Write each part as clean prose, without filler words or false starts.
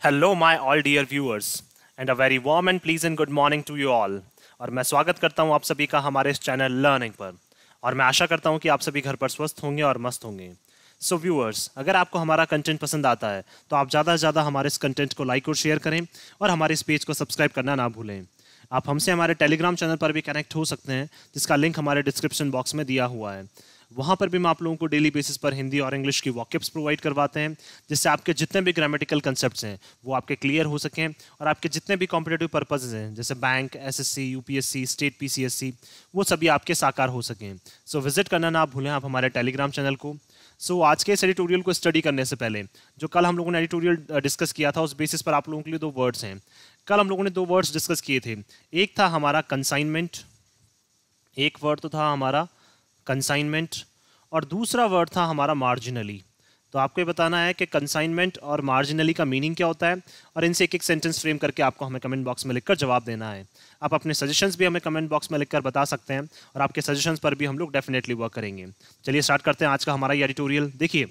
Hello my all dear viewers and a very warm and pleasant good morning to you all. और मैं स्वागत करता हूं आप सभी का हमारे इस चैनल लर्निंग पर। और मैं आशा करता हूं कि आप सभी घर पर स्वस्थ होंगे और मस्त होंगे। सो व्यूअर्स, अगर आपको हमारा कंटेंट पसंद आता है तो आप ज़्यादा से ज़्यादा हमारे इस कंटेंट को लाइक और शेयर करें और हमारे इस पेज को सब्सक्राइब करना ना भूलें। आप हमसे हमारे टेलीग्राम चैनल पर भी कनेक्ट हो सकते हैं, जिसका लिंक हमारे डिस्क्रिप्शन बॉक्स में दिया हुआ है। वहाँ पर भी मैं आप लोगों को डेली बेसिस पर हिंदी और इंग्लिश की वॉकअप्स प्रोवाइड करवाते हैं, जिससे आपके जितने भी ग्रामेटिकल कंसेप्ट्स हैं वो आपके क्लियर हो सकें और आपके जितने भी कॉम्पिटेटिव पर्पसेस हैं जैसे bank, SSC, UPSC, state PCSC, वो सभी आपके साकार हो सकें। सो विजिट करना ना भूलें आप हमारे टेलीग्राम चैनल को। सो आज के इस एडिटोरियल को स्टडी करने से पहले जो कल हम लोगों ने एडिटोरियल डिस्कस किया था, उस बेसिस पर आप लोगों के लिए दो वर्ड्स हैं। कल हम लोगों ने दो वर्ड्स डिस्कस किए थे। एक था हमारा कंसाइनमेंट, एक वर्ड तो था हमारा कंसाइनमेंट, और दूसरा वर्ड था हमारा मार्जिनली। तो आपको ये बताना है कि कंसाइनमेंट और मार्जिनली का मीनिंग क्या होता है, और इनसे एक एक सेंटेंस फ्रेम करके आपको हमें कमेंट बॉक्स में लिखकर जवाब देना है। आप अपने सजेशंस भी हमें कमेंट बॉक्स में लिखकर बता सकते हैं, और आपके सजेशंस पर भी हम लोग डेफिनेटली वर्क करेंगे। चलिए स्टार्ट करते हैं आज का हमारा ये एडिटोरियल। देखिए,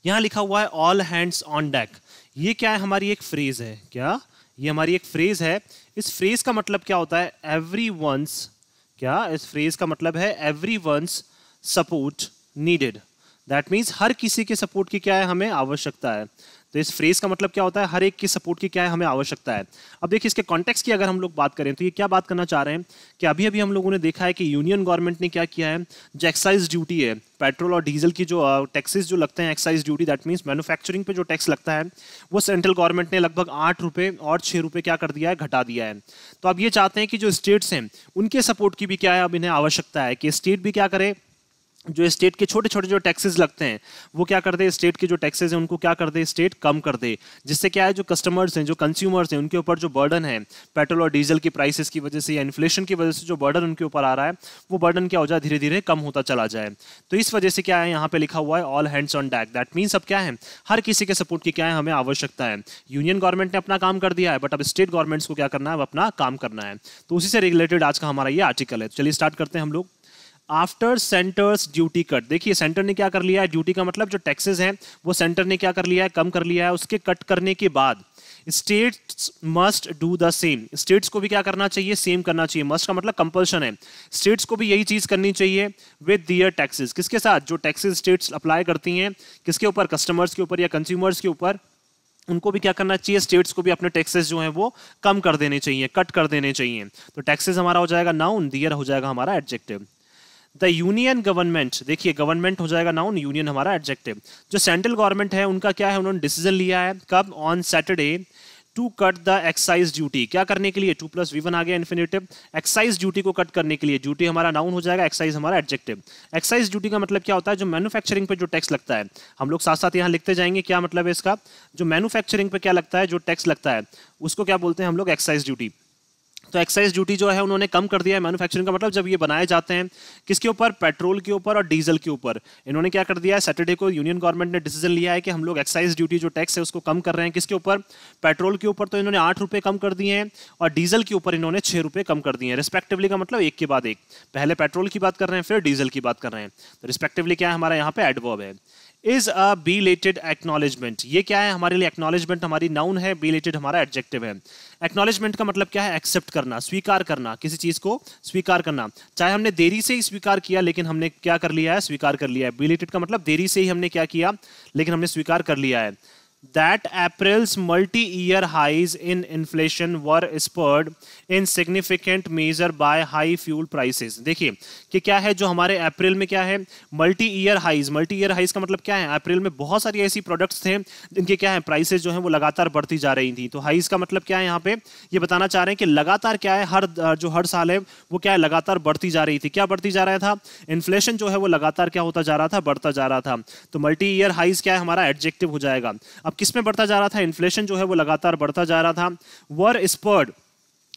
यहाँ लिखा हुआ है ऑल हैंड्स ऑन डेक। ये क्या है? हमारी एक फ्रेज है। क्या ये हमारी एक फ्रेज है? इस फ्रेज का मतलब क्या होता है? Everyone's. क्या इस फ्रेज का मतलब है? Everyone's support needed. That means हर किसी के सपोर्ट की क्या है? हमें आवश्यकता है। तो इस फ्रेज का मतलब क्या होता है? हर एक की सपोर्ट की क्या है? हमें आवश्यकता है। अब देखिए, इसके कॉन्टेक्स्ट की अगर हम लोग बात करें तो ये क्या बात करना चाह रहे हैं कि अभी अभी हम लोगों ने देखा है कि यूनियन गवर्नमेंट ने क्या किया है, जो एक्साइज ड्यूटी है, पेट्रोल और डीजल की जो टैक्सेस जो लगते हैं, excise duty, that means manufacturing पे जो टैक्स लगता है, वो सेंट्रल गवर्नमेंट ने लगभग 8 रुपये और 6 रुपये क्या कर दिया है? घटा दिया है। तो अब ये चाहते हैं कि जो स्टेट्स हैं उनके सपोर्ट की भी क्या है? अब इन्हें आवश्यकता है कि स्टेट भी क्या करे, जो स्टेट के छोटे छोटे जो टैक्सेस लगते हैं वो क्या कर दे, स्टेट के जो टैक्सेस हैं उनको क्या कर दे, स्टेट कम कर दे। जिससे क्या है, जो कस्टमर्स हैं, जो कंज्यूमर्स हैं, उनके ऊपर जो बर्डन है पेट्रोल और डीजल की प्राइसेस की वजह से या इन्फ्लेशन की वजह से जो बर्डन उनके ऊपर आ रहा है, वो बर्डन क्या हो जाए, धीरे धीरे कम होता चला जाए। तो इस वजह से क्या है, यहाँ पे लिखा हुआ है all hands on deck. That means अब क्या है, हर किसी के सपोर्ट की क्या है, हमें आवश्यकता है। यूनियन गवर्नमेंट ने अपना काम कर दिया है, बट अब स्टेट गवर्नमेंट्स को क्या करना है, अब अपना काम करना है। तो उसी से रिलेटेड आज का हमारा ये आर्टिकल है। चलिए स्टार्ट करते हैं हम लोग। After centres duty cut. देखिए, सेंटर ने क्या कर लिया है, ड्यूटी का मतलब जो टैक्सेस हैं वो सेंटर ने क्या कर लिया है, कम कर लिया है। उसके कट करने के बाद states must do the same. States को भी क्या करना चाहिए, सेम करना चाहिए। मस्ट का मतलब कंपल्शन है, स्टेट्स को भी यही चीज करनी चाहिए विद दियर टैक्सेस। किसके साथ? जो टैक्सेस स्टेट्स अप्लाई करती हैं, किसके ऊपर? कस्टमर्स के ऊपर या कंज्यूमर्स के ऊपर। उनको भी क्या करना चाहिए, स्टेट्स को भी अपने टैक्सेस जो हैं वो कम कर देने चाहिए, कट कर देने चाहिए। तो टैक्सेस हमारा हो जाएगा नाउन, दियर हो जाएगा हमारा एडजेक्टिव। द यूनियन गवर्नमेंट, देखिए गवर्नमेंट हो जाएगा नाउन, यूनियन हमारा एडजेक्टिव। जो सेंट्रल गवर्नमेंट है उनका क्या है, उन्होंने डिसीजन लिया है कब, on Saturday, to cut the excise duty. क्या करने के लिए? 2+V1 आ गया इन्फिनेटिव। एक्साइज ड्यूटी को कट करने के लिए। ड्यूटी हमारा नाउन हो जाएगा, एक्साइज हमारा एडजेक्टिव। एक्साइज ड्यूटी का मतलब क्या होता है, जो मैन्युफैक्चरिंग पे जो टैक्स लगता है। हम लोग साथ साथ यहाँ लिखते जाएंगे क्या मतलब है इसका। जो मैन्युफैक्चरिंग पे क्या लगता है, जो टैक्स लगता है, उसको क्या बोलते हैं हम लोग, एक्साइज ड्यूटी। तो एक्साइज ड्यूटी जो है उन्होंने कम कर दिया है। मैन्युफैक्चरिंग का मतलब जब ये बनाए जाते हैं, किसके ऊपर? पेट्रोल के ऊपर और डीजल के ऊपर। इन्होंने क्या कर दिया है, सैटरडे को यूनियन गवर्नमेंट ने डिसीजन लिया है कि हम लोग एक्साइज ड्यूटी जो टैक्स है उसको कम कर रहे हैं। किसके ऊपर? पेट्रोल के ऊपर तो इन्होंने 8 रुपये कम कर दिए हैं, और डीजल के ऊपर इन्होंने 6 रुपये कम कर दिए हैं। रिस्पेक्टिवली का मतलब एक के बाद एक, पहले पेट्रोल की बात कर रहे हैं, फिर डीजल की बात कर रहे हैं। तो रिस्पेक्टिवली क्या है हमारा यहाँ पे एडवर्ब है। Is a belated acknowledgement. ये क्या है हमारे लिए? एक्नॉलेजमेंट हमारी नाउन है, बिलेटेड हमारा एडजेक्टिव है। एक्नॉलेजमेंट का मतलब क्या है? एक्सेप्ट करना, स्वीकार करना, किसी चीज को स्वीकार करना। चाहे हमने देरी से ही स्वीकार किया, लेकिन हमने क्या कर लिया है, स्वीकार कर लिया है। बिलेटेड का मतलब देरी से ही हमने क्या किया, लेकिन हमने स्वीकार कर लिया है। That April's multi-year highs in inflation were spurred in significant measure by high fuel prices। देखिए कि क्या है, जो हमारे अप्रैल में क्या है, multi year highs. Multi year highs का मतलब क्या है, अप्रैल में बहुत सारी ऐसी प्रोडक्ट्स थे जिनके क्या है, प्राइसेस जो है वो लगातार बढ़ती जा रही थी। तो हाइज का मतलब क्या है, यहाँ पे ये बताना चाह रहे हैं कि लगातार क्या है, हर साल है वो क्या है, लगातार बढ़ती जा रही थी। क्या बढ़ती जा रहा था? इन्फ्लेशन जो है वो लगातार क्या होता जा रहा था, बढ़ता जा रहा था। तो मल्टी ईयर हाइज क्या है, हमारा एडजेक्टिव हो जाएगा। अब किस में बढ़ता जा रहा था? इन्फ्लेशन जो है वो लगातार बढ़ता जा रहा था। वर स्पर्ड,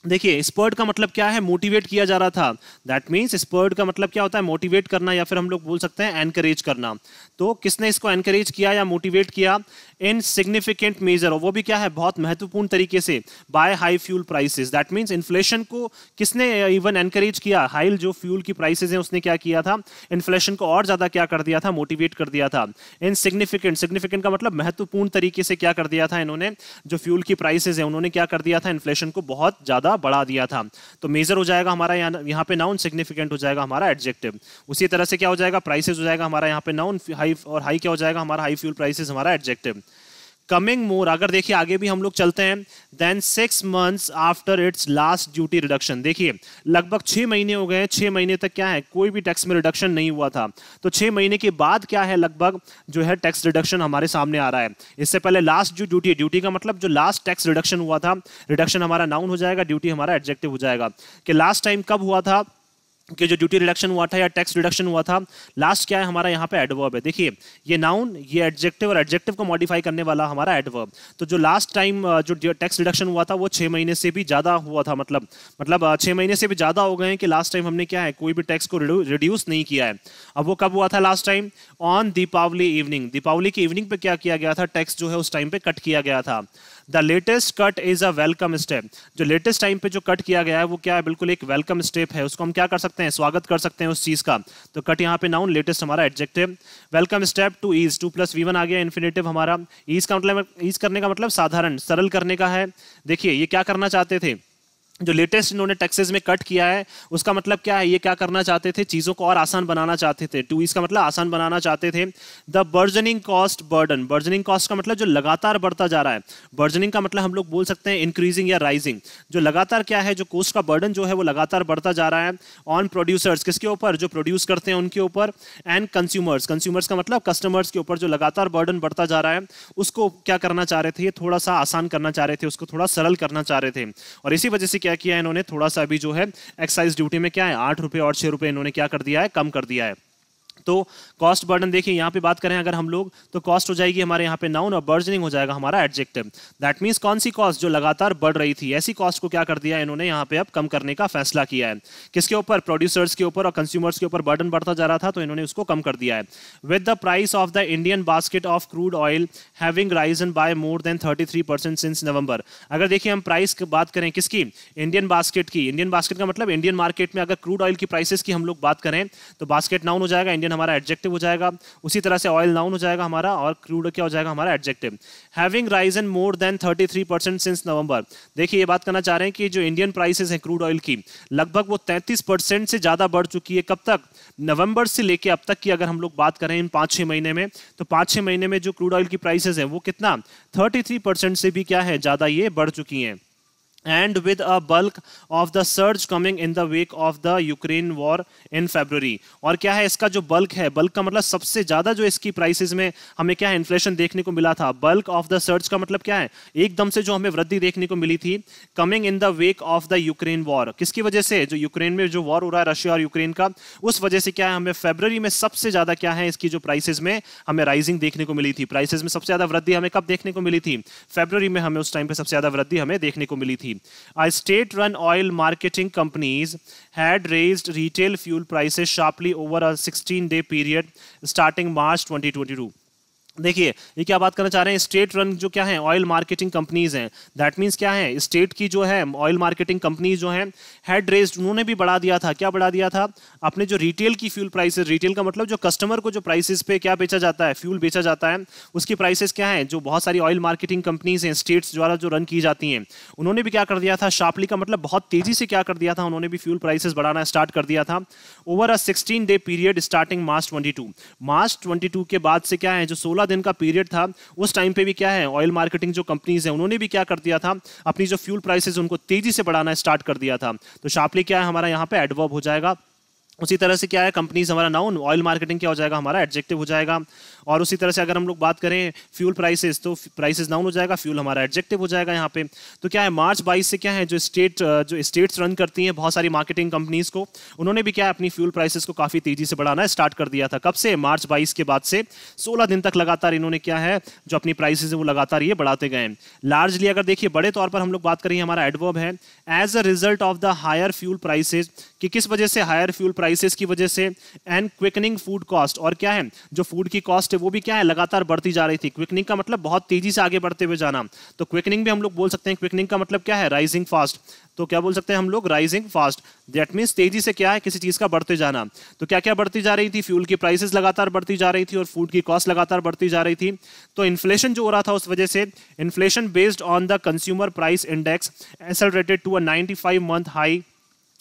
देखिए स्पर्ड का मतलब क्या है, मोटिवेट किया जा रहा था। दैट मीन्स स्पर्ड का मतलब क्या होता है, मोटिवेट करना, या फिर हम लोग बोल सकते हैं एनकरेज करना। तो किसने इसको एनकरेज किया या मोटिवेट किया? इन सिग्निफिकेंट मेजर, और वो भी क्या है, बहुत महत्वपूर्ण तरीके से, by high fuel prices. That means inflation को किसने इवन एनकरेज किया, हाई जो फ्यूल की प्राइसेस हैं उसने क्या किया था, इन्फ्लेशन को और ज्यादा क्या कर दिया था, मोटिवेट कर दिया था। इन सिग्निफिकेंट, सिग्निफिकेंट का मतलब महत्वपूर्ण तरीके से क्या कर दिया था इन्होंने, जो फ्यूल की प्राइसेस है उन्होंने क्या कर दिया था, इन्फ्लेशन को बहुत ज्यादा बढ़ा दिया था। तो मेजर हो जाएगा हमारा यहाँ पे नाउन, सिग्निफिकेंट हो जाएगा हमारा एडजेक्टिव। उसी तरह से क्या हो जाएगा, प्राइसेस हो जाएगा हमारा यहाँ पे नाउन, हाई, और हाई क्या हो जाएगा हमारा, हाई फ्यूल प्राइसेस हमारा एडजेक्टिव। कमिंग मोर, अगर देखिए आगे भी हम लोग चलते हैं, then 6 months after its last duty reduction. देखिए लगभग 6 महीने हो गए, 6 महीने तक क्या है, कोई भी टैक्स में रिडक्शन नहीं हुआ था। तो 6 महीने के बाद क्या है, लगभग जो है टैक्स रिडक्शन हमारे सामने आ रहा है। इससे पहले लास्ट जो ड्यूटी, ड्यूटी का मतलब जो लास्ट टैक्स रिडक्शन हुआ था, रिडक्शन हमारा नाउन हो जाएगा, ड्यूटी हमारा एडजेक्टिव हो जाएगा। कि लास्ट टाइम कब हुआ था कि जो ड्यूटी रिडक्शन हुआ था या टैक्स रिडक्शन हुआ था, लास्ट क्या है हमारा यहाँ पे एडवर्ब है। देखिए ये नाउन, ये एडजेक्टिव, और एडजेक्टिव को मॉडिफाई करने वाला हमारा एडवर्ब। तो जो लास्ट टाइम जो टैक्स रिडक्शन हुआ था वो 6 महीने से भी ज्यादा हुआ था, मतलब 6 महीने से भी ज्यादा हो गए हैं कि लास्ट टाइम हमने क्या है, कोई भी टैक्स को रिड्यूस नहीं किया है। अब वो कब हुआ था last time, on Deepavali evening, Deepavali की इवनिंग पे क्या किया गया था, टैक्स जो है उस टाइम पे कट किया गया था। The latest cut is a welcome step, जो लेटेस्ट टाइम पे जो कट किया गया है वो क्या है, बिल्कुल एक वेलकम स्टेप है, उसको हम क्या कर सकते हैं, स्वागत कर सकते हैं उस चीज का। तो कट यहाँ पे नाउन, लेटेस्ट हमारा adjective. Welcome step to ease, 2 + V1 आ गया, इन्फिनेटिव हमारा। ईज का मतलब, ईज करने का मतलब साधारण, सरल करने का है। देखिए ये क्या करना चाहते थे, जो लेटेस्ट इन्होंने टैक्सेस में कट किया है उसका मतलब क्या है, ये क्या करना चाहते थे, चीज़ों को और आसान बनाना चाहते थे। टू इसका मतलब आसान बनाना चाहते थे। The burgeoning cost burden, burgeoning cost का मतलब जो लगातार बढ़ता जा रहा है, बर्जनिंग का मतलब हम लोग बोल सकते हैं इंक्रीजिंग या राइजिंग। जो लगातार क्या है, जो कॉस्ट का बर्डन जो है वो लगातार बढ़ता जा रहा है, ऑन प्रोड्यूसर्स, किसके ऊपर, जो प्रोड्यूस करते हैं उनके ऊपर, एंड कंज्यूमर्स, कंज्यूमर्स का मतलब कस्टमर्स के ऊपर, जो लगातार बर्डन बढ़ता जा रहा है उसको क्या करना चाह रहे थे, ये थोड़ा सा आसान करना चाह रहे थे, उसको थोड़ा सरल करना चाह रहे थे। और इसी वजह से क्या किया इन्होंने, थोड़ा सा अभी जो है एक्साइज ड्यूटी में क्या है, 8 रुपए और 6 रुपए इन्होंने क्या कर दिया है, कम कर दिया है। तो कॉस्ट बर्डन देखिए यहाँ पे बात करें अगर हम लोग, तो कॉस्ट हो जाएगी हमारे यहाँ पे नाउन और बर्जनिंग हो जाएगा हमारा एडजेक्टिव। दैट मींस कौन सी कॉस्ट, जो लगातार बढ़ रही थी, ऐसी कॉस्ट को क्या कर दिया इन्होंने यहाँ पे अब कम करने का फैसला किया है। किसके ऊपर, प्रोड्यूसर्स के ऊपर और कंज्यूमर्स के ऊपर बर्डन बढ़ता जा रहा था तो इन्होंने उसको कम कर दिया है। With the price of the Indian basket of crude oil having risen by more than 33% since November. अगर देखिए हम प्राइस की बात करें किसकी, इंडियन बास्केट की, इंडियन बास्केट का मतलब इंडियन मार्केट में अगर क्रूड ऑयल की प्राइसेस की हम लोग बात करें तो बास्केट नाउन हो जाएगा, इंडियन हमारा एडजेक्टिव हो जाएगा। उसी तरह से ऑयल नाउन हो जाएगा हमारा और क्रूड क्या हो जाएगा हमारा adjective. Having risen more than 33% since November. देखिए ये बात करना चाह रहे हैं कि जो इंडियन प्राइसेस है क्रूड ऑयल की, लगभग वो 33% से ज्यादा बढ़ चुकी है। कब तक, नवंबर से लेके अब तक की अगर हम लोग बात करें इन 5-6 महीने में, तो 5-6 महीने में जो क्रूड ऑयल की प्राइसेस है वो कितना, 33% से भी क्या है, ज्यादा ये बढ़ चुकी हैं। And with a bulk of the surge coming in the wake of the Ukraine war in February। और क्या है इसका जो बल्क है, बल्क का मतलब सबसे ज्यादा जो इसकी प्राइसेस में हमें क्या है इन्फ्लेशन देखने को मिला था। बल्क ऑफ द सर्ज का मतलब क्या है, एकदम से जो हमें वृद्धि देखने को मिली थी। Coming in the wake of the Ukraine war, किसकी वजह से, जो यूक्रेन में जो वॉर हो रहा है रशिया और यूक्रेन का, उस वजह से क्या है हमें फरवरी में सबसे ज्यादा क्या है इसकी जो प्राइसेस में हमें राइजिंग देखने को मिली थी। प्राइसेस में सबसे ज्यादा वृद्धि हमें कब देखने को मिली थी, फरवरी में हमें उस टाइम पे सबसे ज्यादा वृद्धि हमें देखने को मिली थी। State-run oil marketing companies had raised retail fuel prices sharply over a 16-day period starting March 2022। देखिए ये क्या बात करना चाह रहे हैं, स्टेट रन जो क्या है ऑयल मार्केटिंग कंपनीज हैं, दैट मींस क्या है, स्टेट की जो है ऑयल मार्केटिंग कंपनीज जो हैं हैड रेज्ड, उन्होंने भी बढ़ा दिया था। क्या बढ़ा दिया था, अपने जो रिटेल की फ्यूल प्राइसेस, रिटेल का मतलब जो कस्टमर को जो प्राइसेस पे क्या बेचा जाता है, फ्यूल बेचा जाता है, उसकी प्राइसेस क्या है, जो बहुत सारी ऑयल मार्केटिंग कंपनीज हैं स्टेट्स द्वारा जो रन की जाती हैं, उन्होंने भी क्या कर दिया था, शार्पली का मतलब बहुत तेजी से क्या कर दिया था, उन्होंने भी फ्यूल प्राइसेस बढ़ाना स्टार्ट कर दिया था। Over a 16-day period starting March 22। मार्च 22 के बाद से क्या है, जो 16 दिन का पीरियड था उस टाइम पे भी क्या है ऑयल मार्केटिंग जो कंपनीज है उन्होंने भी क्या कर दिया था, अपनी जो फ्यूल प्राइसेस उनको तेजी से बढ़ाना स्टार्ट कर दिया था। तो शार्पली क्या है हमारा यहाँ पे एडवर्ब हो जाएगा। उसी तरह से क्या है कंपनीज हमारा नाउन, ऑयल मार्केटिंग क्या हो जाएगा हमारा एडजेक्टिव हो जाएगा। और उसी तरह से अगर हम लोग बात करें फ्यूल प्राइसेस, तो प्राइसेस नाउन हो जाएगा, फ्यूल हमारा एडजेक्टिव हो जाएगा यहाँ पे। तो क्या है मार्च 22 से क्या है जो स्टेट्स रन करती हैं बहुत सारी मार्केटिंग कंपनीज को, उन्होंने भी क्या है अपनी फ्यूल प्राइसेस को काफी तेजी से बढ़ाना स्टार्ट कर दिया था। कब से, मार्च 22 के बाद से 16 दिन तक लगातार इन्होंने क्या है जो अपनी प्राइसेस है वो लगातार ये बढ़ाते गए। लार्जली अगर देखिए बड़े तौर पर हम लोग बात करें हमारा एडवर्ब है as a result of the higher fuel prices, कि किस वजह से हायर फ्यूल प्राइसेस की वजह से, एंड क्विकनिंग फूड कॉस्ट, और क्या है जो फूड की कॉस्ट है वो भी क्या है लगातार बढ़ती जा रही थी। क्विकनिंग का मतलब बहुत तेजी से आगे बढ़ते हुए जाना, तो क्विकनिंग भी हम लोग बोल सकते हैं। क्विकनिंग का मतलब क्या है, राइजिंग फास्ट, तो क्या बोल सकते हैं हम लोग, राइजिंग फास्ट। दैट मीन्स तेजी से क्या है किसी चीज का बढ़ते जाना। तो क्या क्या बढ़ती जा रही थी, फ्यूल की प्राइसेस लगातार बढ़ती जा रही थी और फूड की कॉस्ट लगातार बढ़ती जा रही थी। तो इन्फ्लेशन जो हो रहा था उस वजह से, inflation based on the consumer price index accelerated to a 95 month high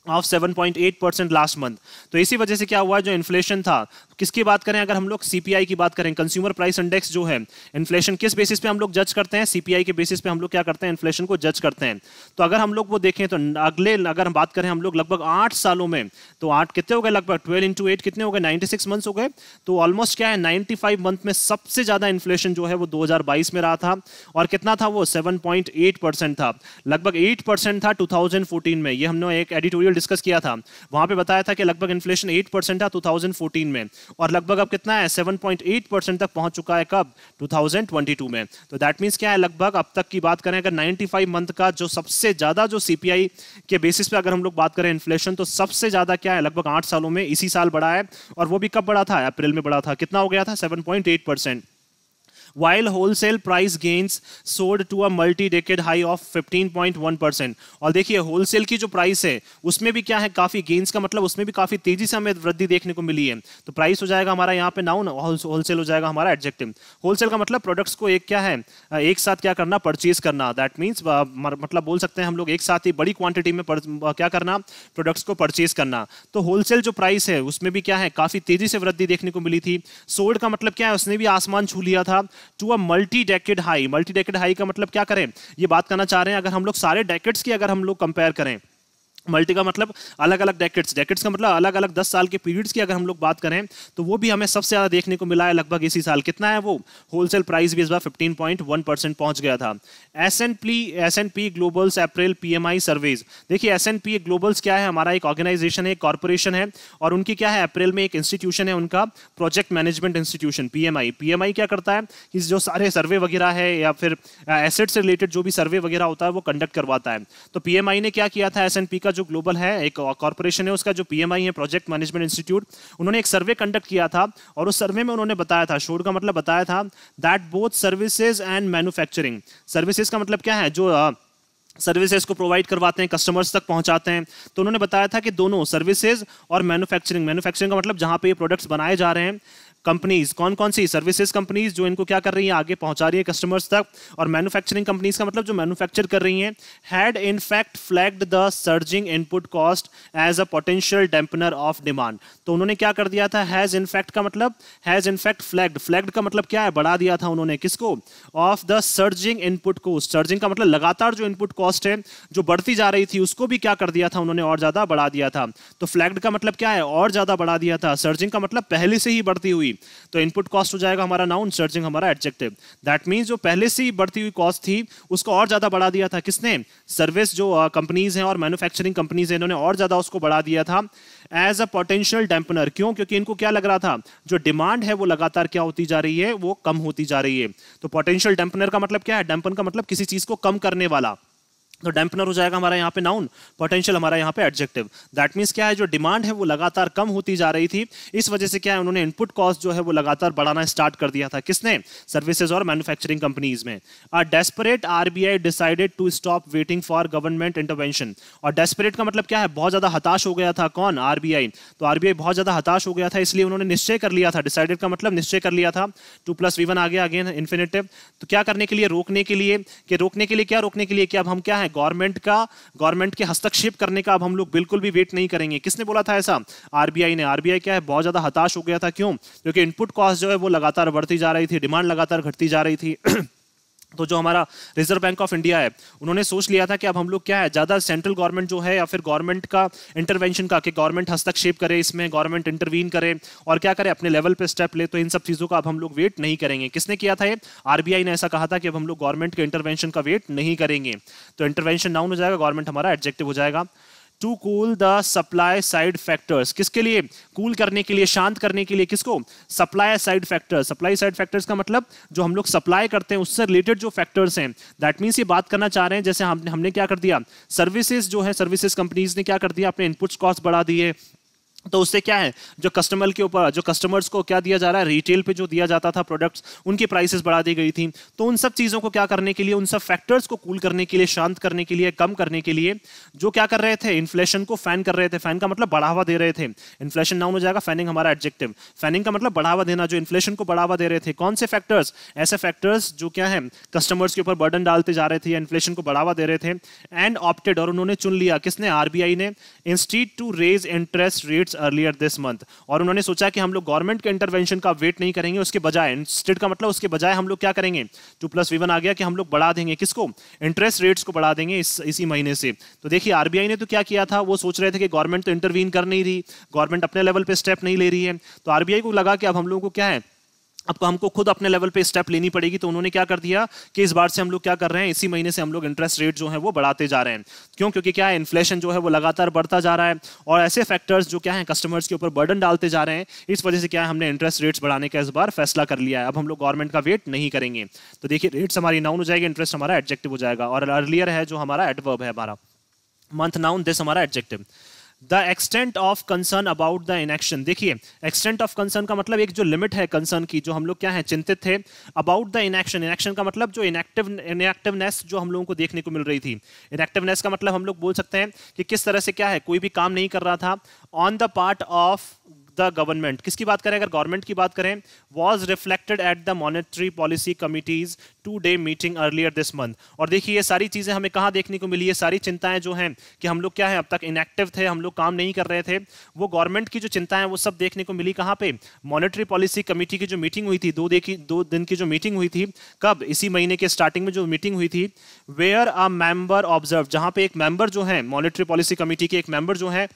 of 7.8% last month. तो इसी वजह से क्या हुआ, जो इन्फ्लेशन था, किसकी बात करें अगर हम लोग, सीपीआई की बात करें, कंज्यूमर प्राइस इंडेक्स जो है, इन्फ्लेशन किस बेसिस पे हम लोग जज करते हैं, सीपीआई के बेसिस पे हम लोग क्या करते हैं, इन्फ्लेशन को जज करते हैं। तो अगर हम लोग वो देखें तो अगर हम बात करें हम लोग लगभग 8 सालों में, तो 8 कितने हो गए, लगभग 12 इंटू 8 कितने हो गए, 96 मंथ्स हो गए। तो ऑलमोस्ट क्या है 95 मंथ में सबसे ज्यादा इन्फ्लेशन जो है वो 2022 में रहा था, और कितना था वो 7.8% था। लगभग 8% था 2014 में, ये हमने एक एडिटोरियल डिस्कस किया था, वहां पे बताया था कि लगभग इन्फ्लेशन 8% था 2014 में, और लगभग अब कितना है 7.8% तक पहुंच चुका है कब, 2022 में। तो दैट मींस क्या है, लगभग अब तक की बात करें अगर 95 मंथ का जो सबसे ज्यादा जो सीपीआई के बेसिस पे अगर हम लोग बात करें इन्फ्लेशन, तो सबसे ज्यादा क्या है लगभग 8 सालों में इसी साल बढ़ा है, और वो भी कब बढ़ा था, अप्रैल में बढ़ा था। कितना हो गया था, 7.8%। while wholesale price gains soared to a multi-decade high of 15.1%। और देखिए होलसेल की जो प्राइस है उसमें भी क्या है काफी गेन्स का मतलब उसमें भी काफी तेजी से हमें वृद्धि देखने को मिली है। तो प्राइस हो जाएगा हमारा यहाँ पे नाउन, होलसेल हो जाएगा हमारा एडजेक्टिव। होलसेल का मतलब प्रोडक्ट्स को एक क्या है, एक साथ क्या करना, परचेज करना। दैट मीन्स मतलब बोल सकते हैं हम लोग एक साथ ही बड़ी क्वांटिटी में क्या करना, प्रोडक्ट्स को परचेज करना। तो होलसेल जो प्राइस है उसमें भी क्या है काफी तेजी से वृद्धि देखने को मिली थी। सोल्ड का मतलब क्या है, उसने भी आसमान छू लिया था, to a multi decade high. Multi decade high का मतलब क्या करें, ये बात करना चाह रहे हैं अगर हम लोग सारे डेकेड्स की अगर हम लोग कंपेयर करें, मल्टी का मतलब अलग अलग डेकेड्स, डेकेड्स का मतलब अलग अलग 10 साल के पीरियड्स की अगर हम लोग बात करें तो वो भी हमें सबसे ज्यादा देखने को मिला है लगभग इसी साल। कितना है वो, होलसेल प्राइस भी इस बार 15.1% पहुंच गया था। एस&पी ग्लोबल्स अप्रैल पीएमआई सर्वेज। देखिए एस&पी ग्लोबल्स क्या है, हमारा एक ऑर्गेनाइजेशन है, एक कॉर्पोरेशन है, और उनकी क्या है अप्रैल में एक इंस्टीट्यूशन है उनका, project management institution PMI. PMI क्या करता है कि जो सारे सर्वे वगैरह है या फिर एसेट से रिलेटेड जो भी सर्वे वगैरह होता है वो कंडक्ट करवाता है। तो पीएमआई ने क्या किया था, एस&पी का जो ग्लोबल है एक कॉर्पोरेशन है उसका जो पीएमआई है प्रोजेक्ट मैनेजमेंट इंस्टीट्यूट, उन्होंने एक सर्वे कंडक्ट किया था, और उस सर्वे में उन्होंने बताया था, शोड का मतलब बताया था, that both services and manufacturing. Services का मतलब क्या है, जो सर्विसेज को प्रोवाइड करवाते हैं, कस्टमर्स तक पहुंचाते हैं। तो उन्होंने बताया था कि दोनों सर्विसेज और मैन्युफैक्चरिंग, मैन्युफैक्चरिंग का मतलब जहां पे ये प्रोडक्ट्स बनाए जा रहे हैं, कंपनीज कौन कौन सी, सर्विसेज कंपनीज जो इनको क्या कर रही है, आगे पहुंचा रही है कस्टमर्स तक, और मैन्युफैक्चरिंग कंपनीज का मतलब जो मैन्युफैक्चर कर रही हैं, had in fact flagged the surging input cost as a potential dampener of demand. तो उन्होंने क्या कर दिया था, हैज इन फैक्ट का मतलब, has in fact flagged, flagged का मतलब क्या है, बढ़ा दिया था उन्होंने, किसको, of the surging input cost. Surging का मतलब लगातार जो इनपुट कॉस्ट है जो बढ़ती जा रही थी उसको भी क्या कर दिया था उन्होंने, और ज्यादा बढ़ा दिया था। तो फ्लैग्ड का मतलब क्या है, और ज्यादा बढ़ा दिया था। सर्जिंग का मतलब पहले से ही बढ़ती हुई, तो इनपुट कॉस्ट हो जाएगा हमारा नाउन, सर्जिंग हमारा एडजेक्टिव। दैट मींस जो पहले से ही बढ़ती हुई कॉस्ट थी उसको और ज्यादा बढ़ा दिया था किसने, सर्विस जो कंपनीज हैं और मैन्युफैक्चरिंग कंपनीज हैं इन्होंने और ज्यादा उसको बढ़ा दिया था एज अ पोटेंशियल डैम्पनर। क्यों, क्योंकि इनको क्या लग रहा था, जो डिमांड है वो लगातार क्या होती जा रही है, वो कम होती जा रही है। तो पोटेंशियल डैम्पनर का मतलब क्या है, डैम्पन का मतलब किसी चीज को कम करने वाला, तो डैम्पनर हो जाएगा हमारा यहाँ पे नाउन, पोटेंशियल हमारा यहाँ पे एडजेक्टिव। दैट मींस क्या है, जो डिमांड है वो लगातार कम होती जा रही थी, इस वजह से क्या है उन्होंने इनपुट कॉस्ट जो है वो लगातार बढ़ाना स्टार्ट कर दिया था, किसने, सर्विसेज और मैन्युफैक्चरिंग कंपनीज में। A desperate RBI decided to stop waiting for government intervention. और डेस्परेट का मतलब क्या है, बहुत ज्यादा हताश हो गया था, कौन, आरबीआई। तो आरबीआई बहुत ज्यादा हताश हो गया था, इसलिए उन्होंने निश्चय कर लिया था, डिसाइडेड का मतलब निश्चय कर लिया था, 2+V1 आ गया अगेन इन्फिनिटिव। तो क्या करने के लिए, रोकने के लिए, कि रोकने के लिए क्या, रोकने के लिए कि अब हम क्या है, गवर्नमेंट के हस्तक्षेप करने का अब हम लोग बिल्कुल भी वेट नहीं करेंगे। किसने बोला था ऐसा, आरबीआई ने। आरबीआई क्या है, बहुत ज्यादा हताश हो गया था, क्यों, क्योंकि इनपुट कॉस्ट जो है वो लगातार बढ़ती जा रही थी, डिमांड लगातार घटती जा रही थी। तो जो हमारा रिजर्व बैंक ऑफ इंडिया है उन्होंने सोच लिया था कि अब हम लोग क्या है, ज्यादा सेंट्रल गवर्नमेंट जो है या फिर गवर्नमेंट का इंटरवेंशन का, कि गवर्नमेंट हस्तक्षेप करे इसमें, गवर्नमेंट इंटरवीन करे और क्या करे, अपने लेवल पे स्टेप ले। तो इन सब चीजों का अब हम लोग वेट नहीं करेंगे। किसने किया था ये, आरबीआई ने ऐसा कहा था कि अब हम लोग गवर्नमेंट के इंटरवेंशन का वेट नहीं करेंगे। तो इंटरवेंशन नाउन हो जाएगा, गवर्नमेंट हमारा एडजेक्टिव हो जाएगा। To cool the supply side factors, किसके लिए, कूल करने के लिए, शांत करने के लिए, किसको, supply side factors. Supply side factors का मतलब जो हम लोग सप्लाई करते हैं उससे रिलेटेड जो फैक्टर्स हैं। दैट मींस ये बात करना चाह रहे हैं, जैसे हमने क्या कर दिया, सर्विसेज जो है, सर्विसेज कंपनीज ने क्या कर दिया, अपने इनपुट्स कॉस्ट बढ़ा दिए, तो उससे क्या है, जो कस्टमर के ऊपर, जो कस्टमर्स को क्या दिया जा रहा है, रिटेल पे जो दिया जाता था प्रोडक्ट्स, उनकी प्राइसेस बढ़ा दी गई थी। तो उन सब चीज़ों को क्या करने के लिए, उन सब फैक्टर्स को कूल करने के लिए, शांत करने के लिए, कम करने के लिए, जो क्या कर रहे थे, इन्फ्लेशन को फैन कर रहे थे। फैन का मतलब बढ़ावा दे रहे थे। इन्फ्लेशन नाउन हो जाएगा, फैनिंग हमारा एडजेक्टिव। फैनिंग का मतलब बढ़ावा देना, जो इन्फ्लेशन को बढ़ावा दे रहे थे। कौन से फैक्टर्स? ऐसे फैक्टर्स जो क्या है, कस्टमर्स के ऊपर बर्डन डालते जा रहे थे या इन्फ्लेशन को बढ़ावा दे रहे थे। एंड ऑप्टेड, और उन्होंने चुन लिया, किसने? आरबीआई ने, instead to raise interest rates earlier this month. और उन्होंने सोचा कि हम लोग गवर्नमेंट के इंटरवेंशन का वेट नहीं करेंगे, उसके बजाय, इंस्टेड का मतलब उसके बजाय हम लोग क्या करेंगे, 2+V1 आ गया कि हम लोग बढ़ा देंगे, किसको? इंटरेस्ट रेट्स को बढ़ा देंगे इसी महीने से। तो देखिए आरबीआई ने तो क्या किया था, वो सोच रहे थे कि गवर्नमेंट तो इंटरवीन कर नहीं रही, गवर्नमेंट अपने लेवल पे स्टेप नहीं ले रही है। तो आरबीआई को लगा कि अब हम लोगों को क्या है, अब हमको खुद अपने लेवल पे स्टेप लेनी पड़ेगी। तो उन्होंने क्या कर दिया कि इस बार से हम लोग क्या कर रहे हैं, इसी महीने से हम लोग इंटरेस्ट रेट जो है वो बढ़ाते जा रहे हैं। क्यों? क्योंकि क्या है, इन्फ्लेशन जो है वो लगातार बढ़ता जा रहा है, और ऐसे फैक्टर्स जो क्या है, कस्टमर्स के ऊपर बर्डन डालते जा रहे हैं। इस वजह से क्या है, हमने इंटरेस्ट रेट्स बढ़ाने का इस बार फैसला कर लिया है। अब हम लोग गवर्नमेंट का वेट नहीं करेंगे। तो देखिए रेट्स हमारी नाउन हो जाएगी, इंटरेस्ट हमारा एडजेक्टिव हो जाएगा, और अर्लियर है जो हमारा एडवर्ब है हमारा, मंथ नाउन, दिस हमारा adjective. The extent of concern about the inaction, देखिए एक्सटेंट ऑफ कंसर्न का मतलब एक जो लिमिट है कंसर्न की, जो हम लोग क्या है, चिंतित थे। अबाउट द इनएक्शन, इनएक्शन का मतलब जो इनएक्टिवनेस जो हम लोगों को देखने को मिल रही थी। इनएक्टिवनेस का मतलब हम लोग बोल सकते हैं कि किस तरह से क्या है, कोई भी काम नहीं कर रहा था on the part of the government. किसकी बात करें, अगर गवर्नमेंट की बात करें, was reflected at the monetary policy committees 2-day meeting earlier this month. और देखिए ये सारी चीजें हमें कहाँ देखने को मिली, ये सारी चिंताएं जो हैं कि हम लोग क्या है, अब तक इनएक्टिव थे, हम लोग काम नहीं कर रहे थे, वो गवर्नमेंट की जो चिंताएं वो सब देखने को मिली कहाँ पे, मॉनेटरी पॉलिसी कमेटी की जो मीटिंग हुई थी, 2 दिन की जो मीटिंग हुई थी, कब? इसी महीने के स्टार्टिंग में जो मीटिंग हुई थी। वेयर अ मेंबर ऑब्जर्व, जहां पे एक मेंबर जो है, मॉनेटरी पॉलिसी कमेटी के एक मेंबर जो है,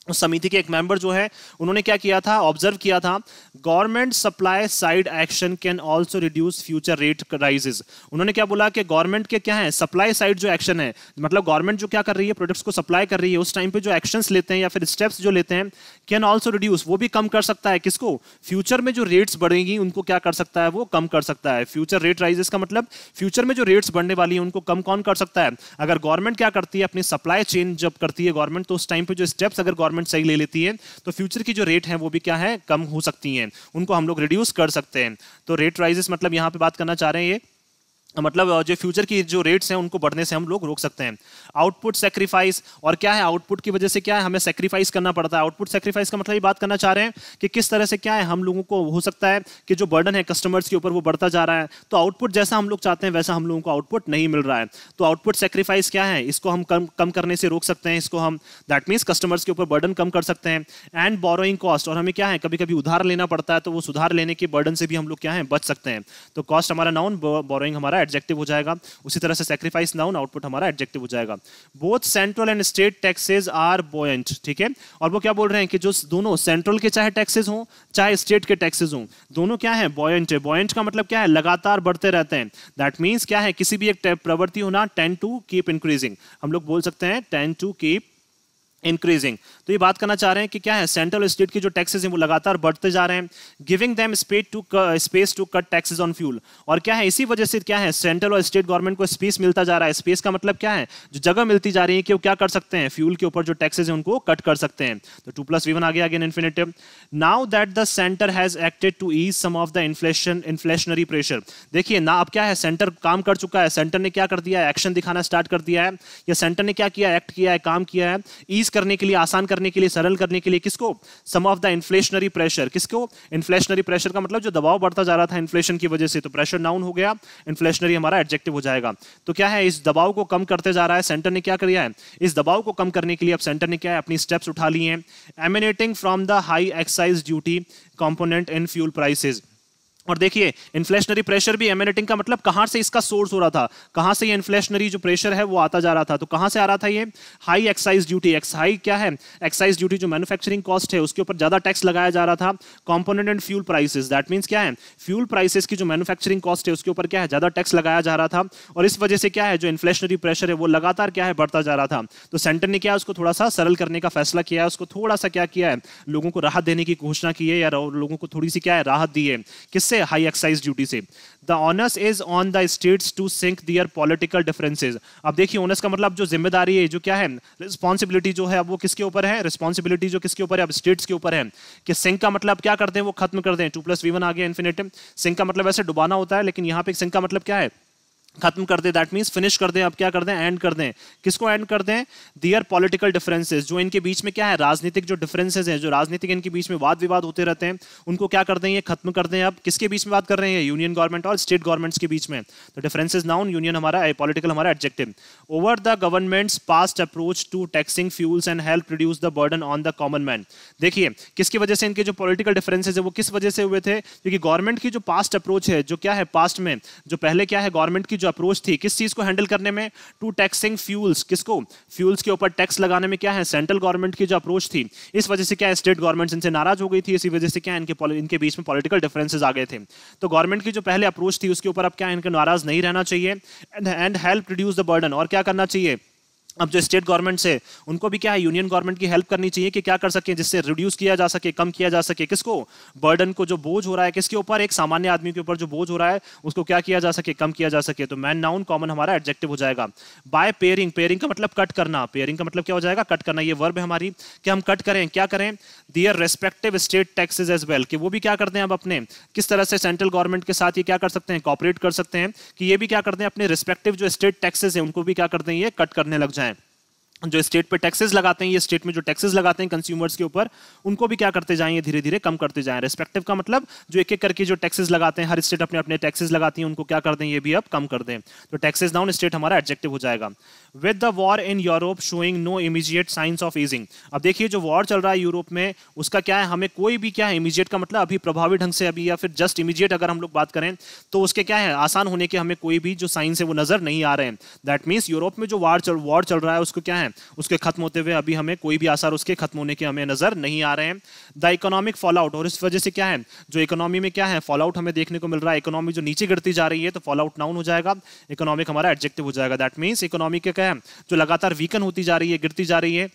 उस समिति के एक मेंबर जो है, उन्होंने क्या किया था, ऑब्जर्व किया था, government supply side action can also reduce future rate rises. उन्होंने क्या बोला कि गवर्नमेंट के क्या है, सप्लाई साइड जो एक्शन है, मतलब गवर्नमेंट जो क्या कर रही है, प्रोडक्ट्स को सप्लाई कर रही है, उस टाइम पे जो एक्शंस लेते हैं या फिर स्टेप्स जो लेते हैं, कैन आल्सो रिड्यूस, वो भी कम कर सकता है, किसको? फ्यूचर में जो रेट्स बढ़ेंगी उनको क्या कर सकता है, वो कम कर सकता है। फ्यूचर रेट राइजेस का मतलब फ्यूचर में जो रेट्स बढ़ने वाली है उनको कम कौन कर सकता है? अगर गवर्नमेंट क्या करती है, अपनी सप्लाई चेन जब करती है गवर्नमेंट, तो उस टाइम पे जो स्टेप्स अगर गवर्नमेंट सही ले लेती है, तो फ्यूचर की जो रेट है वो भी क्या है, कम हो सकती हैं, उनको हम लोग रिड्यूस कर सकते हैं। तो रेट राइजेस मतलब यहां पे बात करना चाह रहे हैं ये, मतलब जो फ्यूचर की जो रेट्स हैं उनको बढ़ने से हम लोग रोक सकते हैं। आउटपुट सेक्रीफाइस, और क्या है, आउटपुट की वजह से क्या है, हमें सेक्रीफाइस करना पड़ता है। आउटपुट सेक्रीफाइस का मतलब ये बात करना चाह रहे हैं कि किस तरह से क्या है, हम लोगों को हो सकता है कि जो बर्डन है कस्टमर्स के ऊपर वो बढ़ता जा रहा है, तो आउटपुट जैसा हम लोग चाहते हैं वैसा हम लोगों को आउटपुट नहीं मिल रहा है। तो आउटपुट सेक्रीफाइस क्या है, इसको हम कम करने से रोक सकते हैं, इसको हम, दैट मीन्स कस्टमर्स के ऊपर बर्डन कम कर सकते हैं। एंड बोरोइंग कॉस्ट, और हमें क्या है, कभी कभी उधार लेना पड़ता है, तो वो सुधार लेने के बर्डन से भी हम लोग क्या है, बच सकते हैं। तो कॉस्ट हमारा नाउन, बोरोइंग हमारा एडजेक्टिव हो जाएगा। उसी तरह से सैक्रिफाइस नाउन, आउटपुट हमारा एडजेक्टिव हो जाएगा। Both central and state taxes are buoyant, ठीक है। और वो क्या बोल रहे हैं कि जो दोनों सेंट्रल के चाहे टैक्सेस हो चाहे स्टेट के टैक्सेस हो, दोनों क्या है, बोयंट है। बोयंट का मतलब क्या है, लगातार बढ़ते रहते हैं। दैट मींस क्या है, किसी भी एक प्रवृत्ति होना, टेंड टू कीप इंक्रीजिंग, हम लोग बोल सकते हैं टेंड टू कीप इंक्रीजिंग। तो ये बात करना चाह रहे हैं कि क्या है, सेंट्रल और स्टेट की जो टैक्सेस हैं वो लगातार बढ़ते जा रहे हैं। Giving them space to cut taxes on fuel, और क्या है, इसी वजह से क्या है, सेंट्रल और स्टेट गवर्नमेंट को स्पेस मिलता जा रहा है। स्पेस का मतलब क्या है, जो जगह मिलती जा रही है कि वो क्या कर सकते हैं, फ्यूल के ऊपर जो टैक्सेस हैं उनको कट कर सकते हैं। तो 2+V1 आ गया again infinitive. Now that the centre has acted to ease some of the inflationary pressure, देखिए ना, अब क्या है, सेंटर काम कर चुका है, सेंटर ने क्या कर दिया है, एक्शन दिखाना स्टार्ट कर दिया है, या सेंटर ने क्या किया, एक्ट किया है, काम किया है, ईज करने के लिए, आसान करने के लिए, सरल करने के लिए, किसको, सम ऑफ द इन्फ्लेशनरी प्रेशर। किसको, इन्फ्लेशनरी प्रेशर का मतलब जो दबाव बढ़ता जा रहा था इन्फ्लेशन की वजह से, तो प्रेशर नाउन हो गया, इन्फ्लेशनरी हमारा एडजेक्टिव हो जाएगा। तो क्या है, इस दबाव को कम करते जा रहा है सेंटर ने, क्या किया है, इस दबाव को कम करने के लिए अब सेंटर ने क्या है, अपनी स्टेप्स उठा लिए हैं। Emanating from the high excise duty component in fuel prices, और देखिए इन्फ्लेशनरी प्रेशर भी, एमिनेटिंग का मतलब कहां से इसका सोर्स हो रहा था, कहां से ये इन्फ्लेशनरी जो प्रेशर है वो आता जा रहा था, तो कहां से आ रहा था ये, हाई एक्साइज ड्यूटी। हाई क्या है, एक्साइज ड्यूटी जो मैन्युफैक्चरिंग कॉस्ट है उसके ऊपर ज्यादा टैक्स लगाया जा रहा था। Component and fuel prices, that means क्या है, फ्यूल प्राइसेस की जो मैन्युफैक्चरिंग कॉस्ट है उसके ऊपर क्या है, ज्यादा टैक्स लगाया जा रहा था, और इस वजह से क्या है, जो इन्फ्लेशनरी प्रेशर है वो लगातार क्या है, बढ़ता जा रहा था। तो सेंटर ने क्या, उसको थोड़ा सा सरल करने का फैसला किया है, उसको थोड़ा सा क्या किया है, लोगों को राहत देने की घोषणा की है, या लोगों को थोड़ी सी क्या है, राहत दी है। किससे, किससे? हाई एक्साइज ड्यूटी से। The onus is on the states to sink their political differences. अब देखिए ऑनस का मतलब जो जिम्मेदारी है, जो क्या है, रिस्पॉन्सिबिलिटी जो है, अब वो किसके ऊपर है? रिस्पॉन्सिबिलिटी जो किसके ऊपर है? अब स्टेट्स के ऊपर है। कि सिंक का मतलब क्या करते हैं? वो खत्म कर दें। 2+V1 आ गया इन्फिनिटिव। सिंक का मतलब ऐसे डुबाना होता है, लेकिन यहाँ पे सिंक का मतलब क्या है? खत्म कर दे, दैट मींस फिनिश कर दें। अब क्या कर दें? एंड कर दें। किसको एंड कर दें? दियर पॉलिटिकल डिफरेंसेस, जो इनके बीच में क्या है, राजनीतिक जो डिफरेंसेस हैं, जो राजनीतिक इनके बीच में वाद विवाद होते रहते हैं, उनको क्या कर दें? ये खत्म कर दें। अब किसके बीच में बात कर रहे हैं? यूनियन गवर्नमेंट और स्टेट गवर्नमेंट्स के बीच में। तो डिफरेंसेस नाउन, यूनियन हमारा, पॉलिटिकल हमारा adjective. Over the government's past approach to taxing fuels and help reduce the burden on the common man. देखिए किसकी वजह से इनके जो पॉलिटिकल डिफरेंसेस है वो किस वजह से हुए थे? क्योंकि गवर्नमेंट की जो पास्ट अप्रोच है, जो क्या है पास्ट में, जो पहले क्या है गवर्नमेंट की जो अप्रोच थी किस चीज को हैंडल करने में? To taxing fuels. किसको? फ्यूल्स के ऊपर टैक्स लगाने में क्या है, सेंट्रल गवर्नमेंट की जो अप्रोच थी, इस वजह से क्या है स्टेट गवर्नमेंट इनसे नाराज हो गई थी। इसी वजह से क्या इनके बीच में पॉलिटिकल डिफरेंसेस आ गए थे। तो गवर्नमेंट की जो पहले अप्रोच थी उसके ऊपर अब क्या इनके नाराज नहीं रहना चाहिए। And help reduce the burden, और क्या करना चाहिए? अब जो स्टेट गवर्नमेंट है उनको भी क्या है यूनियन गवर्नमेंट की हेल्प करनी चाहिए कि क्या कर सके, जिससे रिड्यूस किया जा सके, कम किया जा सके। किसको? बर्डन को, जो बोझ हो रहा है किसके ऊपर? एक सामान्य आदमी के ऊपर जो बोझ हो रहा है उसको क्या किया जा सके, कम किया जा सके। तो मैन नाउन कॉमन हमारा एडजेक्टिव हो जाएगा। बाय पेयरिंग, पेयरिंग का मतलब कट करना, पेयरिंग का मतलब क्या हो जाएगा? कट करना। ये वर्ब है हमारी कि हम कट करें, क्या करें? Their respective state taxes as well, कि वो भी क्या करते हैं अब अपने किस तरह से सेंट्रल गवर्नमेंट के साथ ये क्या कर सकते हैं, कॉपरेट कर सकते हैं कि ये भी क्या करते हैं अपने रिस्पेक्टिव जो स्टेट टैक्सेस हैं उनको भी क्या करते हैं, ये कट करने लग जाएं। जो स्टेट पे टैक्सेस लगाते हैं, ये स्टेट में जो टैक्सेस लगाते हैं कंज्यूमर्स के ऊपर, उनको भी क्या करते जाएं, धीरे धीरे कम करते जाएं। रेस्पेक्टिव का मतलब जो एक एक करके जो टैक्सेस लगाते हैं, हर स्टेट अपने अपने टैक्सेस लगाती है, उनको क्या कर दें, ये भी अब कम कर दें। तो टैक्सेस नाउन, स्टेट हमारा एडजेक्टिव हो जाएगा। With the war in Europe showing no immediate signs of easing. अब देखिए जो वॉर चल रहा है यूरोप में, उसका क्या है, हमें कोई भी क्या है इमीडिएट का मतलब अभी प्रभावी ढंग से अभी, या फिर जस्ट इमीडिएट अगर हम लोग बात करें तो उसके क्या है आसान होने के हमें कोई भी जो साइंस है वो नजर नहीं आ रहे हैं। दैट मीन्स यूरोप में जो वॉर चल रहा है उसको क्या है, उसके खत्म होते हुए अभी हमें कोई भी आसार उसके खत्म होने के हमें नजर नहीं आ रहे हैं। द इकोनॉमिक फॉलआउट, और इस वजह से क्या है जो इकोनॉमी में क्या है फॉलआउट हमें देखने को मिल रहा है, इकोनॉमी जो नीचे गिरती जा रही है, तो फॉलआउट नाउन हो जाएगा, इकोनॉमिक हमारा एडजेक्टिव हो जाएगा। दैट मीन्स इकोनॉमी के क्या है जो लगातार वीकन होती जा रही है, गिरती जा रही है,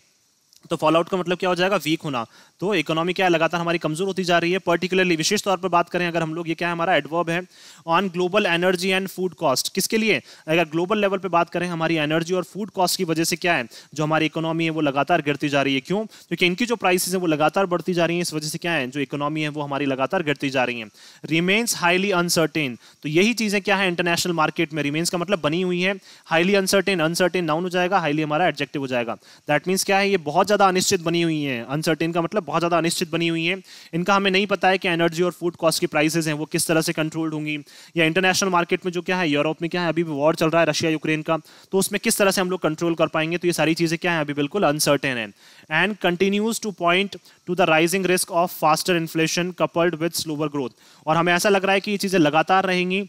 तो फॉलआउट का मतलब क्या हो जाएगा, वीक होना। तो इकोनॉमी क्या है लगातार हमारी कमजोर होती जा रही है। पर्टिकुलरली विशेष तौर पर बात करें अगर हम लोग, ये क्या है हमारा एडवर्ब है, on global energy and food cost. किसके लिए? अगर ग्लोबल लेवल पे बात करें हमारी एनर्जी और फूड कॉस्ट की वजह से क्या है जो हमारी इकोनॉमी है वो लगातार गिरती जा रही है। क्यों? क्योंकि इनकी जो प्राइसेस है वो लगातार बढ़ती जा रही है, इस वजह से क्या है जो इकोनॉमी है वो हमारी लगातार गिरती जा रही है। रिमेन्स हाईली अनसर्टेन, तो यही चीजें क्या है इंटरनेशनल मार्केट में, रिमेन्स का मतलब बनी हुई है, हाईली अनसर्टेन, अनसर्टेन नाउन हो जाएगा, हाईली हमारा एडजेक्टिव हो जाएगा। दैट मीन्स क्या है ये बहुत ज्यादा अनिश्चित बनी हुई है, अनसर्टेन का मतलब बहुत ज्यादा अनिश्चित बनी हुई है। इनका हमें नहीं पता है कि एनर्जी और फूड कॉस्ट की प्राइसेस हैं वो किस तरह से कंट्रोल्ड होंगी, या इंटरनेशनल मार्केट में जो क्या है यूरोप में क्या है अभी भी वॉर चल रहा है रशिया यूक्रेन का, तो उसमें किस तरह से हम लोग कंट्रोल कर पाएंगे। तो ये सारी चीजें क्या है अभी बिल्कुल अनसर्टेन है। And continues two point to the rising risk of faster inflation coupled with slower growth, और हमें ऐसा लग रहा है कि ये चीजें लगातार रहेंगी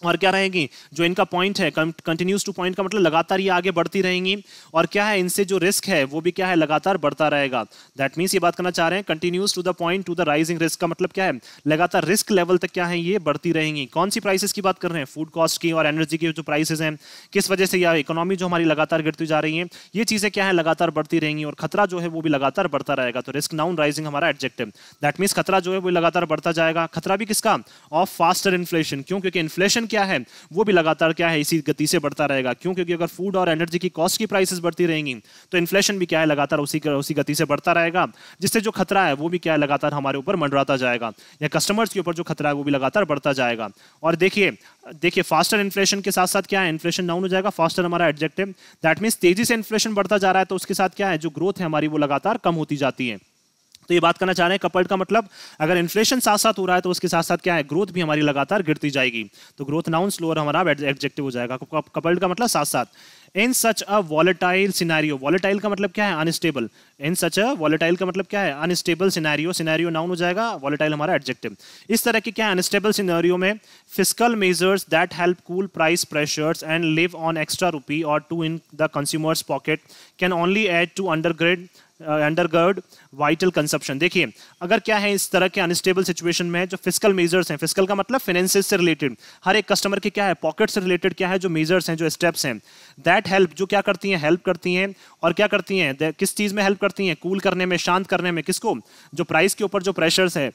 और क्या रहेंगी, जो इनका पॉइंट है कंटिन्यूज टू पॉइंट का मतलब लगातार ये आगे बढ़ती रहेंगी, और क्या है इनसे जो रिस्क है वो भी क्या है लगातार बढ़ता रहेगा। दैट मींस ये बात करना चाह रहे हैं continues to the point to the rising risk का मतलब क्या है लगातार रिस्क लेवल तक क्या है ये बढ़ती रहेंगी। कौन सी प्राइसेस की बात कर रहे हैं? फूड कॉस्ट की और एनर्जी की जो प्राइसेस हैं, किस वजह से यह इकोनॉमी जो हमारी लगातार गिरती जा रही है, ये चीजें क्या है लगातार बढ़ती रहेंगी, और खतरा जो है वो भी लगातार बढ़ता रहेगा। तो रिस्क नाउन, राइजिंग हमारा एडजेक्टिव। दैट मींस खतरा जो है वो लगातार बढ़ता जाएगा। खतरा भी किसका? Of faster inflation. क्यों? क्योंकि इन्फ्लेशन क्या है वो भी लगातार क्या है इसी गति से बढ़ता रहेगा। क्यों? क्योंकि अगर फूड और एनर्जी की कॉस्ट की प्राइसेस बढ़ती रहेंगी तो इन्फ्लेशन भी क्या है लगातार उसी गति से बढ़ता रहेगा, जिससे जो खतरा है वो भी क्या है लगातार हमारे ऊपर मंडराता जाएगा, या कस्टमर्स के ऊपर जो खतरा है वो भी लगातार बढ़ता जाएगा। और देखिए फास्टर इन्फ्लेशन के साथ साथ क्या है इन्फ्लेशन नाउन हो जाएगा, फास्टर हमारा एडजेक्टिव। दैट मींस तेजी से इन्फ्लेशन बढ़ता जा रहा है तो उसके साथ क्या है जो ग्रोथ है हमारी वो लगातार कम होती जाती है। तो ये बात करना चाह रहे हैं कपल्ड का मतलब अगर इन्फ्लेशन साथ साथ हो रहा है तो उसके साथ साथ क्या है ग्रोथ भी हमारी लगातार गिरती जाएगी। तो ग्रोथ नाउन, स्लोअर हमारा एडजेक्टिव हो जाएगा। कपल्ड का मतलब साथ साथ। इन सच अ वॉलेटाइल सिनेरियो, वॉलेटाइल का मतलब क्या है अनस्टेबल, इन सच अ वॉलेटाइल का मतलब क्या है अनस्टेबल सिनेरियो, सिनेरियो नाउन हो जाएगा, वॉलेटाइल हमारा एडजेक्टिव। इस तरह के क्या है अनस्टेबल सिनेरियो में fiscal measures that help cool price pressures and leave on extra rupee or two in the consumers pocket can only aid to undergird vital consumption. देखिए अगर क्या है इस तरह के अनस्टेबल सिचुएशन में जो फिस्कल मेजर्स हैं, फिस्कल का मतलब फाइनेंसेस से रिलेटेड, हर एक कस्टमर के क्या है पॉकेट से रिलेटेड क्या है जो मेजर्स हैं, जो स्टेप्स हैं, दैट हेल्प जो क्या करती हैं हेल्प करती हैं, और क्या करती हैं किस चीज में हेल्प करती हैं, कूल करने में, शांत करने में, किसको, जो प्राइस के ऊपर जो प्रेशर्स है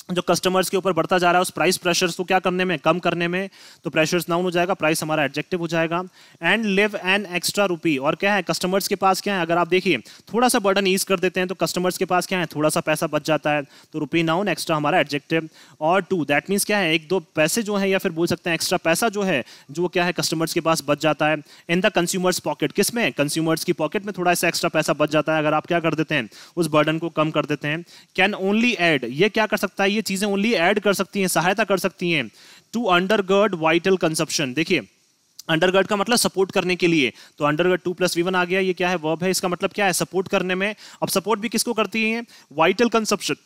जो कस्टमर्स के ऊपर बढ़ता जा रहा है उस प्राइस प्रेशर्स को क्या करने में, कम करने में, तो प्रेशर्स नाउन हो जाएगा, प्राइस हमारा एडजेक्टिव हो जाएगा। And live an extra rupee, और क्या है कस्टमर्स के पास क्या है, अगर आप देखिए थोड़ा सा बर्डन ईज कर देते हैं तो कस्टमर्स के पास क्या है, थोड़ा सा पैसा बच जाता है, तो रुपी नाउन, एक्स्ट्रा हमारा एडजेक्टिव। और टू दैट मीन्स क्या है, एक दो पैसे जो है या फिर बोल सकते हैं एक्स्ट्रा पैसा जो है, जो क्या है कस्टमर्स के पास बच जाता है। इन द कंज्यूमर्स पॉकेट, किसमें, कंज्यूमर्स की पॉकेट में थोड़ा सा एक्स्ट्रा पैसा बच जाता है अगर आप क्या कर देते हैं, उस बर्डन को कम कर देते हैं। कैन ओनली ऐड, ये क्या कर सकता है, ये चीजें ओनली ऐड कर सकती हैं, सहायता कर सकती हैं टू अंडरगर्ड वाइटल कंजप्शन। देखिए अंडरगर्ड का मतलब सपोर्ट करने के लिए, तो अंडरगर्ड 2+V1 आ गया, ये क्या है, वर्ब है, इसका मतलब क्या है, सपोर्ट करने में। अब सपोर्ट भी किसको करती है, वाइटल कंजप्शन।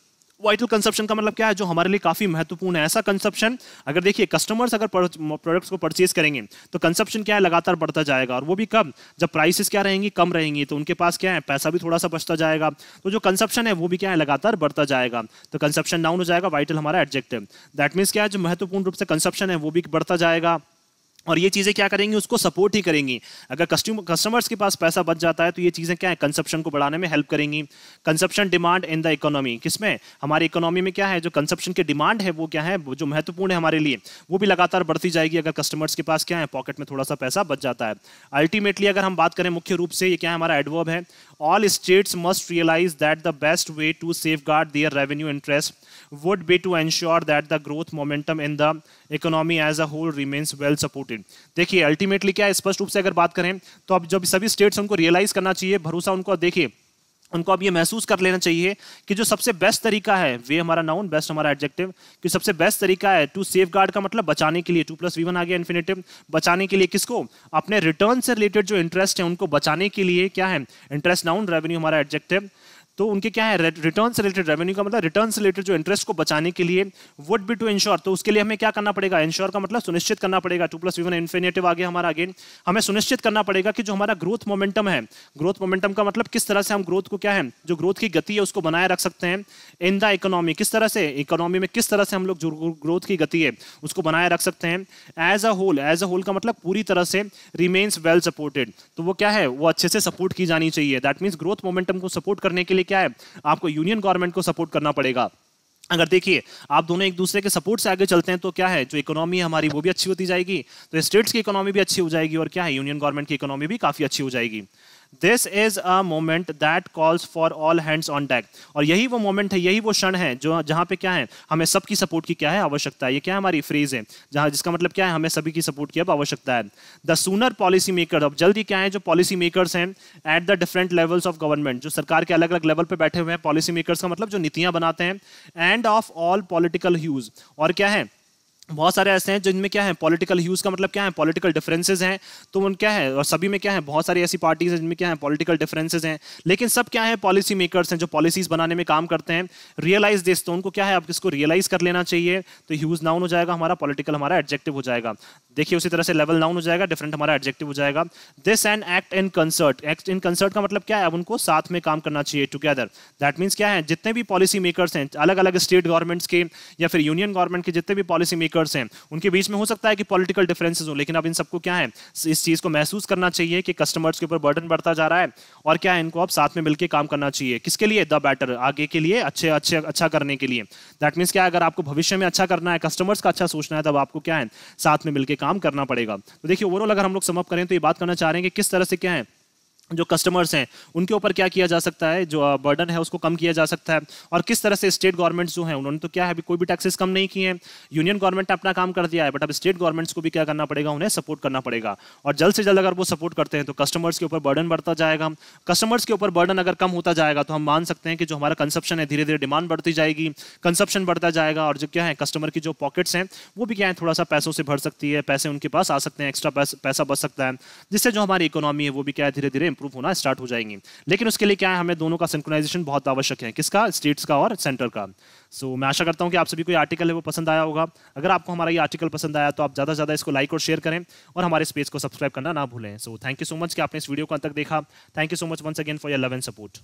वाइटल कंजप्शन का मतलब क्या है, जो हमारे लिए काफी महत्वपूर्ण है, ऐसा कंजप्शन। अगर देखिए कस्टमर्स अगर प्रोडक्ट्स को परचेज करेंगे तो कंजप्शन क्या है, लगातार बढ़ता जाएगा, और वो भी कब, जब प्राइसेस क्या रहेंगी, कम रहेंगी, तो उनके पास क्या है, पैसा भी थोड़ा सा बचता जाएगा, तो जो कंजप्शन है वो भी क्या है, लगातार बढ़ता जाएगा। तो कंजप्शन नाउन हो जाएगा, वाइटल हमारा एडजेक्टिव। दैट मीन्स क्या है, जो महत्वपूर्ण रूप से कंजप्शन है वो भी बढ़ता जाएगा, और ये चीजें क्या करेंगी, उसको सपोर्ट ही करेंगी। अगर कस्टमर्स के पास पैसा बच जाता है तो ये चीजें क्या है, कंजप्शन को बढ़ाने में हेल्प करेंगी। Consumption demand in the economy, किसमें, हमारी इकोनॉमी में क्या है, जो कंजप्शन की डिमांड है वो क्या है, वो जो महत्वपूर्ण है हमारे लिए, वो भी लगातार बढ़ती जाएगी अगर कस्टमर्स के पास क्या है, पॉकेट में थोड़ा सा पैसा बच जाता है। अल्टीमेटली अगर हम बात करें मुख्य रूप से, ये क्या है, हमारा एडवर्ब है। All states must realise that the best way to safeguard their revenue interest would be to ensure that the growth momentum in the economy as a whole remains well supported। देखिए ultimately क्या है, स्पष्ट रूप से अगर बात करें तो अब जब सभी स्टेट्स उनको रियलाइज करना चाहिए, भरोसा उनको, देखिए उनको अब ये महसूस कर लेना चाहिए कि जो सबसे बेस्ट तरीका है, वे हमारा नाउन, बेस्ट हमारा एडजेक्टिव, कि सबसे बेस्ट तरीका है टू सेफगार्ड का मतलब बचाने के लिए, 2+V1 आ गया इन्फिनेटिव, बचाने के लिए किसको, अपने रिटर्न से रिलेटेड जो इंटरेस्ट है उनको बचाने के लिए क्या है, इंटरेस्ट नाउन, रेवेन्यू हमारा एडजेक्टिव। तो उनके क्या है, रिटर्न से रिलेटेड, रेवेन्यू का मतलब रिटर्न से रिलेटेड जो इंटरेस्ट को बचाने के लिए, वुड बी टू इंश्योर, तो उसके लिए हमें क्या करना पड़ेगा, इंश्योर का मतलब सुनिश्चित करना पड़ेगा, 2+V1 इन्फिनेटिव आ गया हमारा अगेन, हमें सुनिश्चित करना पड़ेगा कि जो हमारा ग्रोथ मोमेंटम है, ग्रोथ मोमेंटम का मतलब किस तरह से हम ग्रोथ को क्या है, जो ग्रोथ की गति है उसको बनाए रख सकते हैं। इन द इकोनॉमी, किस तरह से, इकोनॉमी में किस तरह से हम लोग जो ग्रोथ की गति है उसको बनाए रख सकते हैं। As a whole, as a whole का मतलब पूरी तरह से, रिमेन्स वेल सपोर्टेड, तो वो क्या है, वो अच्छे से सपोर्ट की जानी चाहिए। दैट मीन्स ग्रोथ मोमेंटम को सपोर्ट करने के लिए क्या है, आपको यूनियन गवर्नमेंट को सपोर्ट करना पड़ेगा। अगर देखिए आप दोनों एक दूसरे के सपोर्ट से आगे चलते हैं तो क्या है, जो इकोनॉमी है हमारी वो भी अच्छी होती जाएगी, तो स्टेट्स की इकोनॉमी भी अच्छी हो जाएगी, और क्या है, यूनियन गवर्नमेंट की इकोनॉमी भी काफी अच्छी हो जाएगी। This is a moment that calls for all hands on deck, और यही वो मोमेंट है, यही वो क्षण है जो जहां पे क्या है, हमें सबकी सपोर्ट की क्या है, आवश्यकता है। ये क्या है, हमारी फ्रेज है जहां, जिसका मतलब क्या है, हमें सभी की सपोर्ट की अब आवश्यकता है। द सूनर पॉलिसी मेकर, अब जल्दी क्या है, जो पॉलिसी मेकर्स हैं at the different levels of government, जो सरकार के अलग अलग लेवल पे बैठे हुए हैं, पॉलिसी मेकर्स का मतलब जो नीतियां बनाते हैं, end of all political huge, और क्या है, बहुत सारे ऐसे हैं जिनमें क्या है, पॉलिटिकल ह्यूज का मतलब क्या है, पॉलिटिकल डिफरेंसेस हैं, तो उन क्या है, और सभी में क्या है, बहुत सारी ऐसी पार्टीज हैं जिनमें क्या है, पॉलिटिकल डिफरेंसेस हैं, लेकिन सब क्या है, पॉलिसी मेकर्स हैं जो पॉलिसीज बनाने में काम करते हैं। रियलाइज दिस, तो उनको क्या है, अब इसको रियलाइज कर लेना चाहिए, तो ह्यूज नाउन हो जाएगा हमारा, पॉलिटिकल हमारा एडजेक्टिव हो जाएगा। देखिए उसी तरह से लेवल नाउन हो जाएगा, डिफरेंट हमारा एडजेक्टिव हो जाएगा। This and act in concert, act in concert का मतलब क्या है, अब उनको साथ में काम करना चाहिए, टुगेदर। दैट मीन्स क्या है, जितने भी पॉलिसी मेकर्स हैं, अलग अलग स्टेट गवर्नमेंट्स के या फिर यूनियन गवर्नमेंट के जितने भी पॉलिसी मेकर्स हैं, उनके बीच में हो सकता है कि पॉलिटिकल डिफरेंसेस हो, लेकिन अब इन सबको क्या है, इस चीज को महसूस करना चाहिए कि कस्टमर्स के ऊपर बर्डन बढ़ता जा रहा है, और क्या है, इनको अब साथ में मिलकर काम करना चाहिए, किसके लिए, द बेटर, आगे के लिए, अच्छा करने के लिए। दैट मीन्स क्या है, अगर आपको भविष्य में अच्छा करना है, कस्टमर्स का अच्छा सोचना है, तब आपको क्या है, साथ में मिलकर काम करना पड़ेगा। तो देखिए ओवरऑल अगर हम लोग सम अप करें तो ये बात करना चाह रहे हैं कि किस तरह से क्या है, जो कस्टमर्स हैं उनके ऊपर क्या किया जा सकता है, जो बर्डन है उसको कम किया जा सकता है, और किस तरह से स्टेट गवर्नमेंट्स जो हैं उन्होंने तो क्या है, अभी कोई भी टैक्सेस कम नहीं किए हैं, यूनियन गवर्नमेंट ने अपना काम कर दिया है, बट अब स्टेट गवर्नमेंट्स को भी क्या करना पड़ेगा, उन्हें सपोर्ट करना पड़ेगा, और जल्द से जल्द अगर वो सपोर्ट करते हैं तो कस्टमर्स के ऊपर बर्डन बढ़ता जाएगा। कस्टमर्स के ऊपर बर्डन अगर कम होता जाएगा तो हम मान सकते हैं कि जो हमारा कंजप्शन है, धीरे धीरे डिमांड बढ़ती जाएगी, कंजप्शन बढ़ता जाएगा, और जो क्या है, कस्टमर की जो पॉकेट्स हैं वो भी क्या है, थोड़ा सा पैसों से भर सकती है, पैसे उनके पास आ सकते हैं, एक्स्ट्रा पैसा बच सकता है, जिससे जो हमारी इकोनॉमी है वो भी क्या है, धीरे धीरे इंप्रूव होना स्टार्ट हो जाएगी। लेकिन उसके लिए क्या है, हमें दोनों का सिंक्रोनाइजेशन बहुत आवश्यक है, किसका, स्टेट्स का और सेंटर का। सो मैं आशा करता हूं कि आप सभी को ये आर्टिकल है वो पसंद आया होगा। अगर आपको हमारा ये आर्टिकल पसंद आया तो आप ज़्यादा से ज़्यादा इसको लाइक और शेयर करें, और हमारे इस पेज को सब्सक्राइब करना ना भूलें। So thank you so much कि आपने इस वीडियो को अंत तक देखा। Thank you so much once again for your love and support.